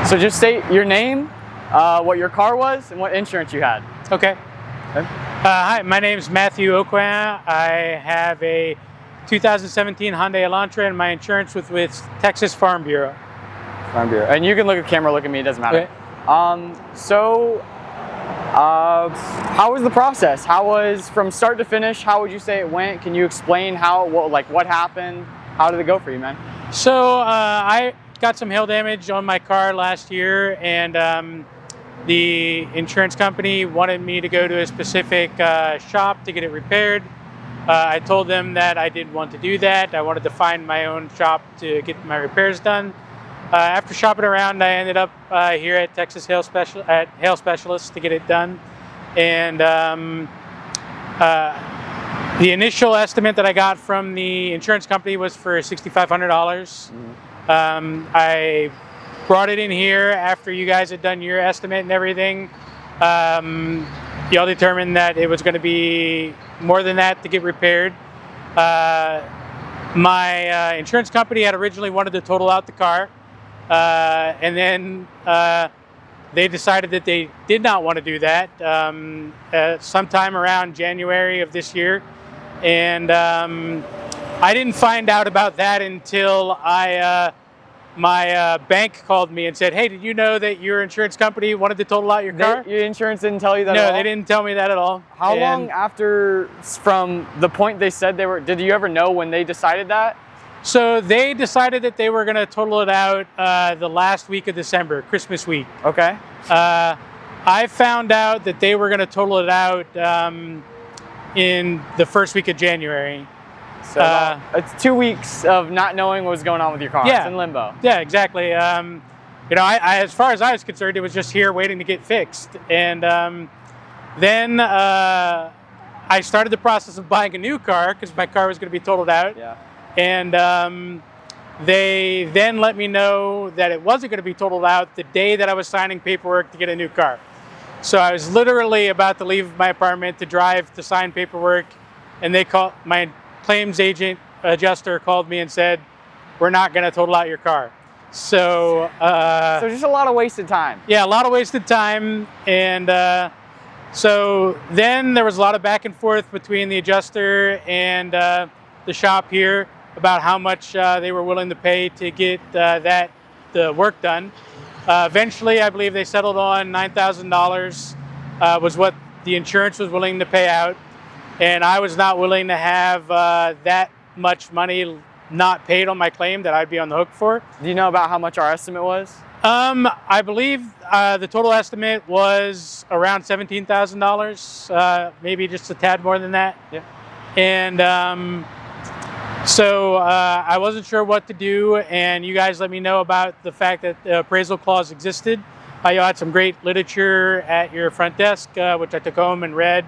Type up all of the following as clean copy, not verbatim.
So just state your name, what your car was, and what insurance you had. Okay. Hi, my name is Matthew Aucoin. I have a 2017 Hyundai Elantra, and my insurance was with Texas Farm Bureau. Farm Bureau. And you can look at the camera, look at me, it doesn't matter. Okay. How was the process? How was, from start to finish, how would you say it went? Can you explain what happened? How did it go for you, man? So I got some hail damage on my car last year, and the insurance company wanted me to go to a specific shop to get it repaired. I told them that I didn't want to do that. I wanted to find my own shop to get my repairs done. After shopping around, I ended up here at Texas Hail Specialists to get it done. And the initial estimate that I got from the insurance company was for $6,500. I brought it in here after you guys had done your estimate and everything. Y'all determined that it was going to be more than that to get repaired. My insurance company had originally wanted to total out the car, and then they decided that they did not want to do that sometime around January of this year. And I didn't find out about that until my bank called me and said, "Hey, did you know that your insurance company wanted to total out your car?" Your insurance didn't tell you that at all? No, they didn't tell me that at all. How long after, from the point they said they were, did you ever know when they decided that? So they decided that they were going to total it out the last week of December, Christmas week. Okay. I found out that they were going to total it out in the first week of January. So it's 2 weeks of not knowing what was going on with your car. Yeah. It's in limbo. Yeah, exactly. You know, I, as far as I was concerned, it was just here waiting to get fixed. And then I started the process of buying a new car because my car was going to be totaled out. Yeah. And they then let me know that it wasn't going to be totaled out the day that I was signing paperwork to get a new car. So I was literally about to leave my apartment to drive to sign paperwork, and they called, my claims agent adjuster called me and said, "We're not going to total out your car." So so just a lot of wasted time. Yeah, a lot of wasted time. And so then there was a lot of back and forth between the adjuster and the shop here about how much they were willing to pay to get the work done. Eventually, I believe they settled on $9,000 was what the insurance was willing to pay out. And I was not willing to have that much money not paid on my claim that I'd be on the hook for. Do you know about how much our estimate was? I believe the total estimate was around $17,000, maybe just a tad more than that. Yeah. And so I wasn't sure what to do, and you guys let me know about the fact that the appraisal clause existed. You had some great literature at your front desk, which I took home and read,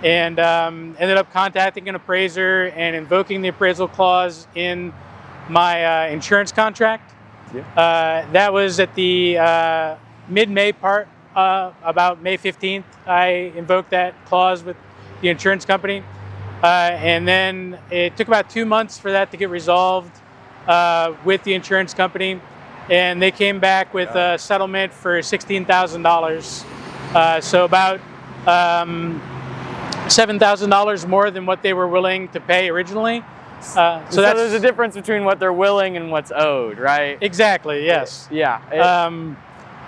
and ended up contacting an appraiser and invoking the appraisal clause in my insurance contract. Yeah. That was at the mid-May part, about May 15th. I invoked that clause with the insurance company. And then it took about 2 months for that to get resolved with the insurance company. And they came back with a settlement for $16,000. So about $7,000 more than what they were willing to pay originally. So there's a difference between what they're willing and what's owed, right? Exactly, yes. Yeah.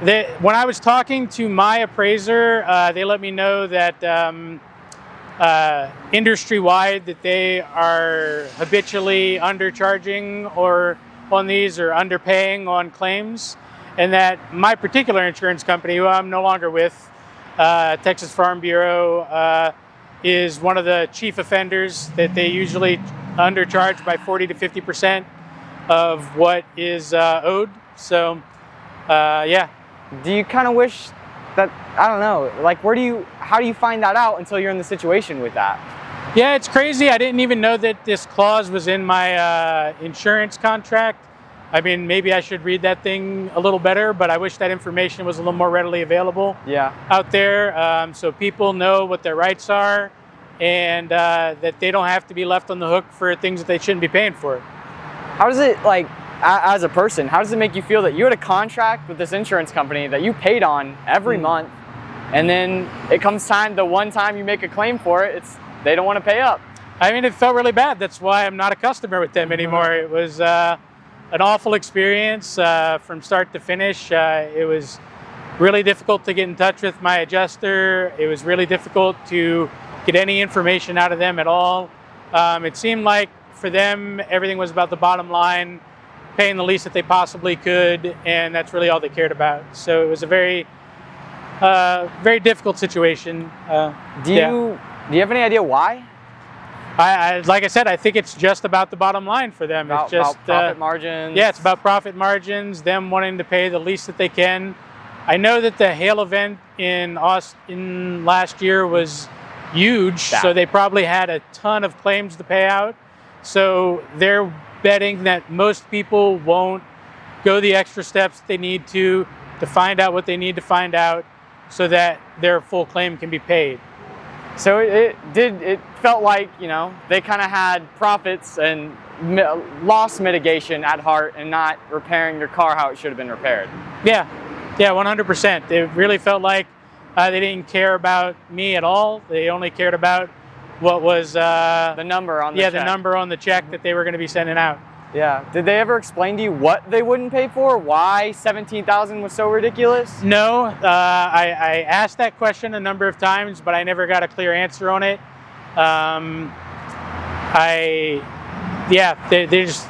When I was talking to my appraiser, they let me know that industry-wide that they are habitually undercharging or on these or underpaying on claims, and that my particular insurance company, who I'm no longer with, Texas Farm Bureau, is one of the chief offenders, that they usually undercharge by 40 to 50% of what is owed. So, yeah. Do you kind of wish that, I don't know, like how do you find that out until you're in the situation with that? Yeah, it's crazy. I didn't even know that this clause was in my insurance contract. I mean, maybe I should read that thing a little better, but I wish that information was a little more readily available out there, so people know what their rights are, and that they don't have to be left on the hook for things that they shouldn't be paying for. How does it, like, as a person, how does it make you feel that you had a contract with this insurance company that you paid on every month, and then it comes time, the one time you make a claim for it, they don't want to pay up? I mean, it felt really bad. That's why I'm not a customer with them anymore. It was an awful experience from start to finish. It was really difficult to get in touch with my adjuster. It was really difficult to get any information out of them at all. It seemed like for them, everything was about the bottom line, paying the least that they possibly could, and that's really all they cared about. So it was a very, very difficult situation. Do you have any idea why? Like I said, I think it's just about the bottom line for them. It's just about profit margins. Yeah, it's about profit margins, them wanting to pay the least that they can. I know that the hail event in Austin last year was huge, so they probably had a ton of claims to pay out. So they're betting that most people won't go the extra steps they need to find out what they need to find out so that their full claim can be paid. So it felt like, you know, they kind of had profits and loss mitigation at heart and not repairing your car how it should have been repaired. Yeah, 100%. It really felt like they didn't care about me at all. They only cared about what was the number on the check. the number on the check that they were going to be sending out. Yeah. Did they ever explain to you what they wouldn't pay for? Why $17,000 was so ridiculous? No. I asked that question a number of times, but I never got a clear answer on it. They just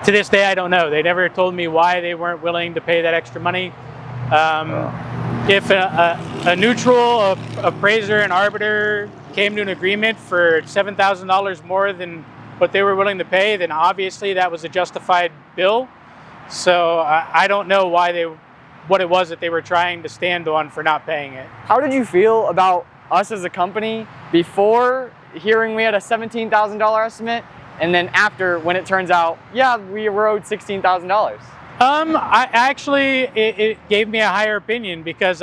to this day I don't know. They never told me why they weren't willing to pay that extra money. If a neutral appraiser and arbiter came to an agreement for $7,000 more than what they were willing to pay, then obviously that was a justified bill. So I don't know what it was that they were trying to stand on for not paying it. How did you feel about us as a company before hearing we had a $17,000 estimate, and then after, when it turns out, yeah, we were owed $16,000? It gave me a higher opinion because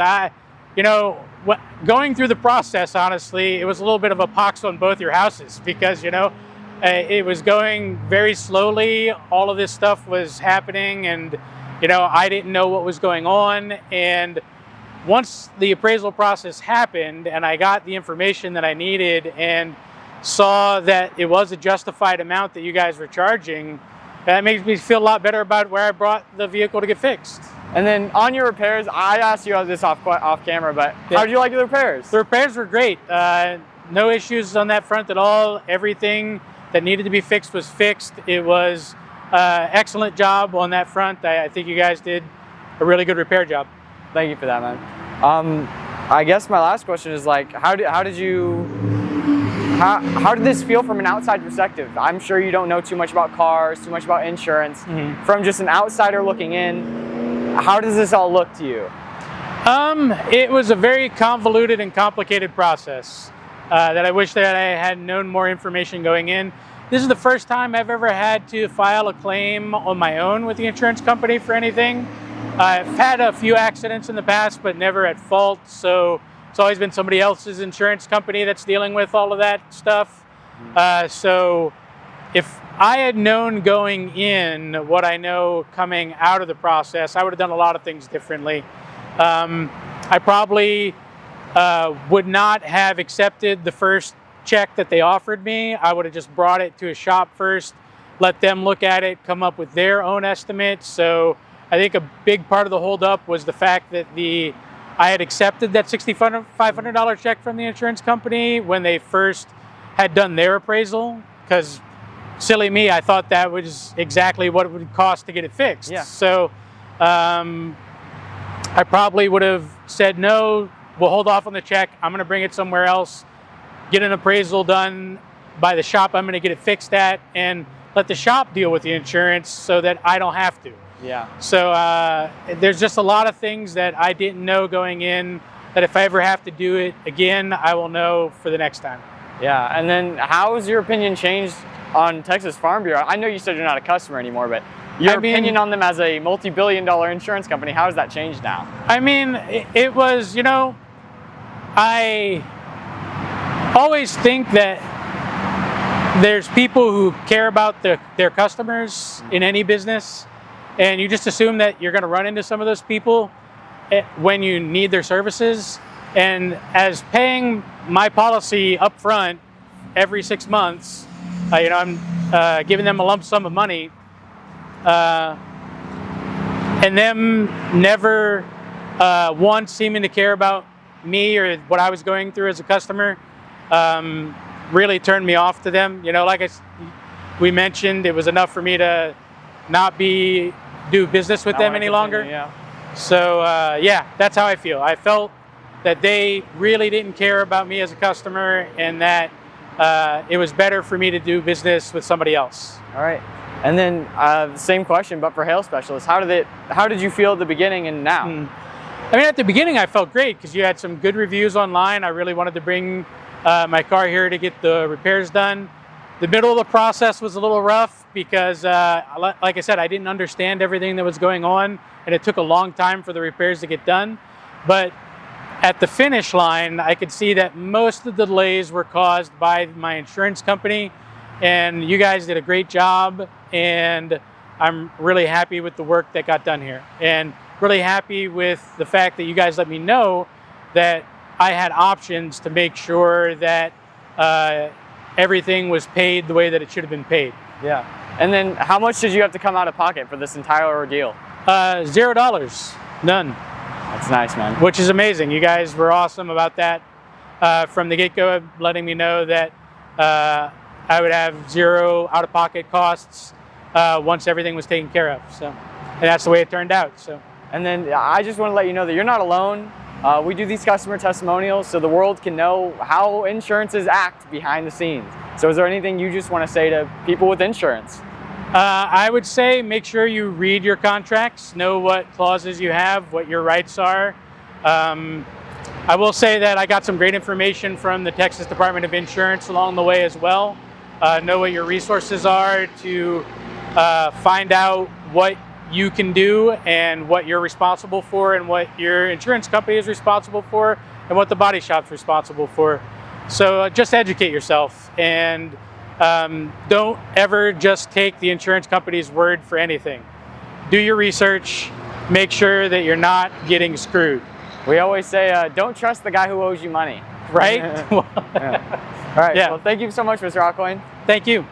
going through the process, honestly, it was a little bit of a pox on both your houses because, it was going very slowly. All of this stuff was happening and, I didn't know what was going on. And once the appraisal process happened and I got the information that I needed and saw that it was a justified amount that you guys were charging, that makes me feel a lot better about where I brought the vehicle to get fixed. And then on your repairs, I asked you this off camera, but how did you like the repairs? The repairs were great. No issues on that front at all. Everything that needed to be fixed was fixed. It was excellent job on that front. I think you guys did a really good repair job. Thank you for that, man. I guess my last question is like, how did this feel from an outside perspective? I'm sure you don't know too much about cars, too much about insurance. Mm-hmm. From just an outsider looking in, how does this all look to you? It was a very convoluted and complicated process that I wish that I had known more information going in. This is the first time I've ever had to file a claim on my own with the insurance company for anything. I've had a few accidents in the past, but never at fault. So it's always been somebody else's insurance company that's dealing with all of that stuff. So if I had known going in what I know coming out of the process, I would have done a lot of things differently. I probably would not have accepted the first check that they offered me. I would have just brought it to a shop first, let them look at it, come up with their own estimates. So I think a big part of the holdup was the fact that I had accepted that $6,500 check from the insurance company when they first had done their appraisal, because silly me, I thought that was exactly what it would cost to get it fixed. Yeah. So I probably would have said, no, we'll hold off on the check. I'm going to bring it somewhere else, get an appraisal done by the shop I'm going to get it fixed at, and let the shop deal with the insurance so that I don't have to. Yeah. So there's just a lot of things that I didn't know going in that if I ever have to do it again, I will know for the next time. Yeah. And then how has your opinion changed on Texas Farm Bureau? I know you said you're not a customer anymore, but your opinion on them as a multi-billion-dollar insurance company, how has that changed now? I mean, it was, I always think that there's people who care about their customers in any business, and you just assume that you're going to run into some of those people when you need their services. And as paying my policy up front every 6 months, I'm giving them a lump sum of money, and them never once seeming to care about me or what I was going through as a customer really turned me off to them. Like we mentioned, it was enough for me to not do business with them any longer. Yeah. So yeah, that's how I feel. I felt that they really didn't care about me as a customer, and that it was better for me to do business with somebody else. All right. And then same question, but for hail specialists, how did you feel at the beginning and now? I mean, at the beginning, I felt great because you had some good reviews online. I really wanted to bring my car here to get the repairs done. The middle of the process was a little rough because, like I said, I didn't understand everything that was going on, and it took a long time for the repairs to get done. But at the finish line, I could see that most of the delays were caused by my insurance company, and you guys did a great job, and I'm really happy with the work that got done here, and really happy with the fact that you guys let me know that I had options to make sure that everything was paid the way that it should have been paid. Yeah. And then how much did you have to come out of pocket for this entire ordeal? $0, none. That's nice, man. Which is amazing. You guys were awesome about that from the get-go, letting me know that I would have 0 out-of-pocket costs once everything was taken care of. So, and that's the way it turned out. So. And then I just want to let you know that you're not alone. We do these customer testimonials so the world can know how insurances act behind the scenes. So is there anything you just want to say to people with insurance? I would say make sure you read your contracts, know what clauses you have, what your rights are. I will say that I got some great information from the Texas Department of Insurance along the way as well. Know what your resources are to find out what you can do and what you're responsible for and what your insurance company is responsible for and what the body shop's responsible for. So just educate yourself, and don't ever just take the insurance company's word for anything. Do your research, make sure that you're not getting screwed. We always say, don't trust the guy who owes you money. Right? Yeah. All right, Yeah. Well, thank you so much, Mr. Aucoin. Thank you.